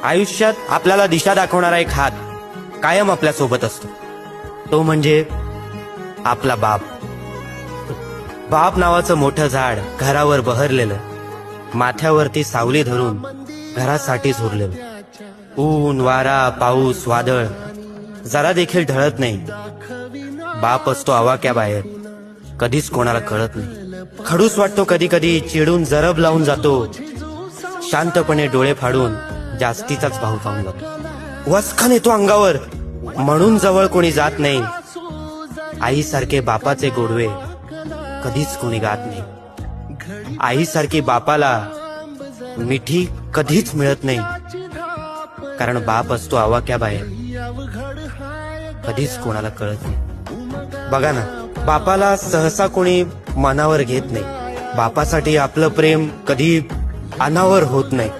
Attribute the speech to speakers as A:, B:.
A: आयुष्यात आपल्याला दिशा दाखवणारा एक हात कायम आपल्या सोबत असतो, तो म्हणजे आपला बाप. बाप नावाचं मोठं झाड घरावर बहरलेलं, माथ्यावरती सावली धरून घरासाठी झुरलेलं. ऊन वारा पाऊस वादळ जरा देखील ढळत नाही. बाप असतो आवाक्याबाहेर, कधीच कोणाला कळत नाही. खडूस वाटतो कधी कधी, चिडून जरब लावून जातो, शांतपणे डोळे फाडून जास्तीचाच भाव खाऊन जातो. वसखन येतो अंगावर म्हणून जवळ कोणी जात नाही. आईसारखे बापाचे गोडवे कधीच कोणी गात नाही. आईसारखी बापाला मिठी कधीच मिळत नाही, कारण बाप असतो आवाक्याबाहेर, कधीच कोणाला कळत नाही. बघा ना, बापाला सहसा कोणी मनावर घेत नाही. बापासाठी आपलं प्रेम कधी अनावर होत नाही.